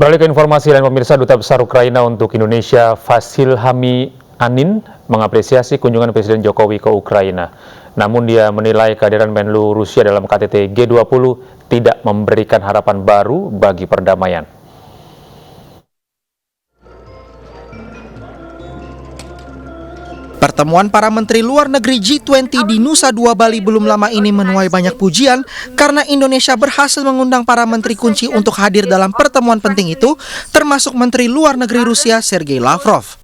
Beralih ke informasi lain pemirsa, Duta Besar Ukraina untuk Indonesia Vasil Hamianin mengapresiasi kunjungan Presiden Jokowi ke Ukraina. Namun dia menilai kehadiran Menlu Rusia dalam KTT G20 tidak memberikan harapan baru bagi perdamaian. Pertemuan para menteri luar negeri G20 di Nusa Dua Bali belum lama ini menuai banyak pujian karena Indonesia berhasil mengundang para menteri kunci untuk hadir dalam pertemuan penting itu, termasuk Menteri Luar Negeri Rusia Sergei Lavrov.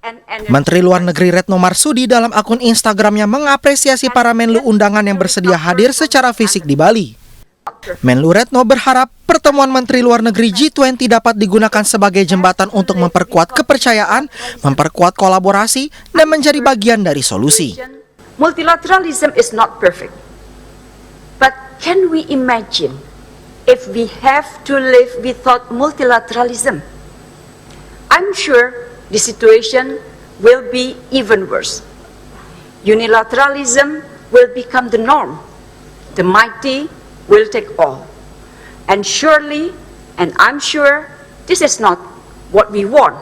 Menteri Luar Negeri Retno Marsudi dalam akun Instagramnya mengapresiasi para menlu undangan yang bersedia hadir secara fisik di Bali. Menlu Retno berharap pertemuan Menteri Luar Negeri G20 dapat digunakan sebagai jembatan untuk memperkuat kepercayaan, memperkuat kolaborasi, dan menjadi bagian dari solusi. Multilateralism is not perfect. But can we imagine if we have to live without multilateralism? I'm sure the situation will be even worse. Unilateralism will become the norm. The mighty will take all. And surely, and I'm sure, this is not what we want.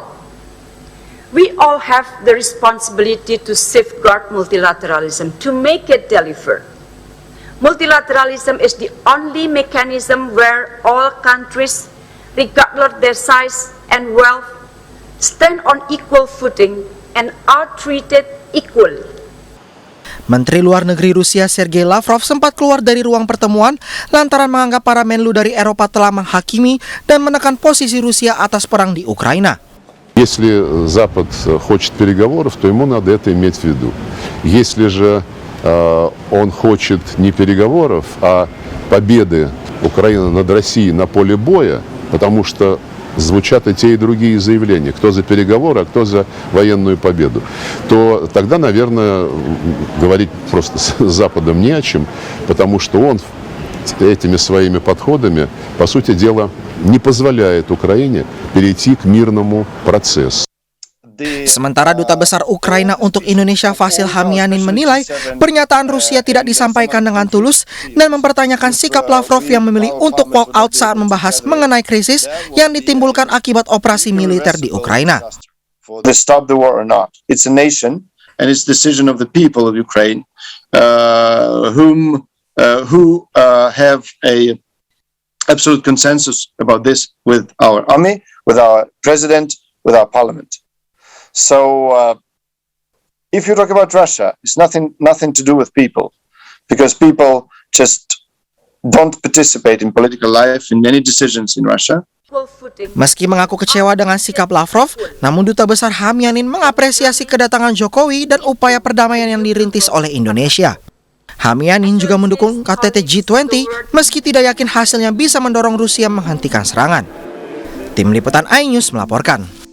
We all have the responsibility to safeguard multilateralism, to make it deliver. Multilateralism is the only mechanism where all countries, regardless of their size and wealth, stand on equal footing and are treated equally. Menteri Luar Negeri Rusia Sergei Lavrov sempat keluar dari ruang pertemuan lantaran menganggap para menlu dari Eropa telah menghakimi dan menekan posisi Rusia atas perang di Ukraina. Если Запад хочет переговоров, то ему надо это иметь в виду. Если же он хочет не переговоров, а победы Украины над Россией на поле боя, потому что звучат и те, и другие заявления, кто за переговоры, а кто за военную победу, то тогда, наверное, говорить просто с Западом не о чем, потому что он этими своими подходами, по сути дела, не позволяет Украине перейти к мирному процессу. Sementara Duta Besar Ukraina untuk Indonesia Vasil Hamianin menilai pernyataan Rusia tidak disampaikan dengan tulus dan mempertanyakan sikap Lavrov yang memilih untuk walk out saat membahas mengenai krisis yang ditimbulkan akibat operasi militer di Ukraina. To stop the war or not, it's a nation and it's decision of the people of Ukraine who have a absolute consensus about this with our army, with our president, with our parliament. So, if you talk about Russia, it's nothing to do with people, because people just don't participate in political life, in any decisions in Russia. Meski mengaku kecewa dengan sikap Lavrov, namun Duta Besar Hamianin mengapresiasi kedatangan Jokowi dan upaya perdamaian yang dirintis oleh Indonesia. Hamianin juga mendukung KTT G20 meski tidak yakin hasilnya bisa mendorong Rusia menghentikan serangan. Tim Liputan iNews melaporkan.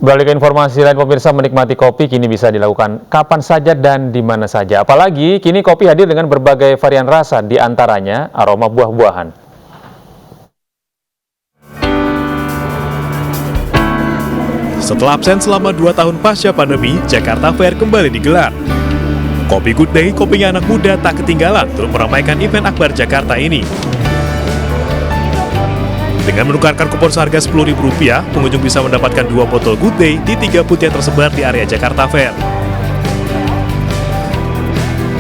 Beralih ke informasi lain pemirsa, menikmati kopi kini bisa dilakukan kapan saja dan di mana saja. Apalagi kini kopi hadir dengan berbagai varian rasa, di antaranya aroma buah-buahan. Setelah absen selama 2 tahun pasca pandemi, Jakarta Fair kembali digelar. Kopi Good Day, kopinya anak muda tak ketinggalan untuk meramaikan event akbar Jakarta ini. Dengan menukarkan kupon seharga Rp10.000, pengunjung bisa mendapatkan 2 botol Good Day di 3 booth yang tersebar di area Jakarta Fair.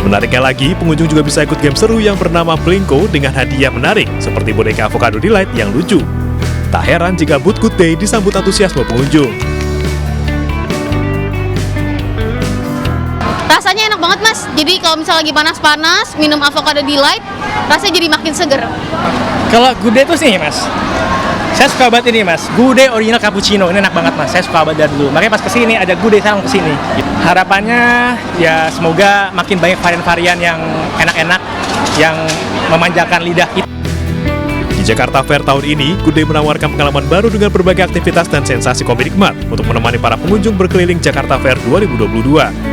Menariknya lagi, pengunjung juga bisa ikut game seru yang bernama Blinko dengan hadiah menarik, seperti boneka avocado delight yang lucu. Tak heran jika booth Good Day disambut antusiasme pengunjung. Rasanya enak banget mas, jadi kalau misalnya lagi panas-panas, minum avocado delight, rasanya jadi makin seger. Kalau Good Day tuh sih mas, saya suka banget ini mas, Good Day original cappuccino, ini enak banget mas, saya suka banget dari dulu. Makanya pas kesini ada Good Day, saya langsung kesini. Harapannya ya semoga makin banyak varian-varian yang enak-enak, yang memanjakan lidah kita. Di Jakarta Fair tahun ini, Good Day menawarkan pengalaman baru dengan berbagai aktivitas dan sensasi kopi nikmat untuk menemani para pengunjung berkeliling Jakarta Fair 2022.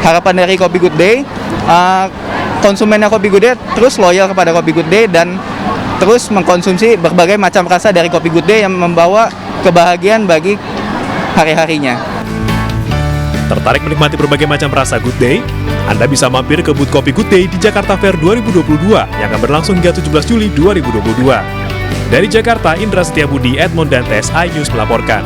Harapan dari Kopi Good Day, konsumennya Kopi Good Day terus loyal kepada Kopi Good Day dan terus mengkonsumsi berbagai macam rasa dari Kopi Good Day yang membawa kebahagiaan bagi hari-harinya. Tertarik menikmati berbagai macam rasa Good Day? Anda bisa mampir ke booth Kopi Good Day di Jakarta Fair 2022 yang akan berlangsung hingga 17 Juli 2022. Dari Jakarta, Indra Setiabudi, Edmond Dantes, iNews melaporkan.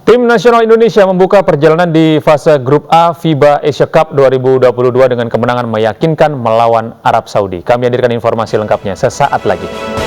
Tim nasional Indonesia membuka perjalanan di fase grup A FIBA Asia Cup 2022 dengan kemenangan meyakinkan melawan Arab Saudi. Kami hadirkan informasi lengkapnya sesaat lagi.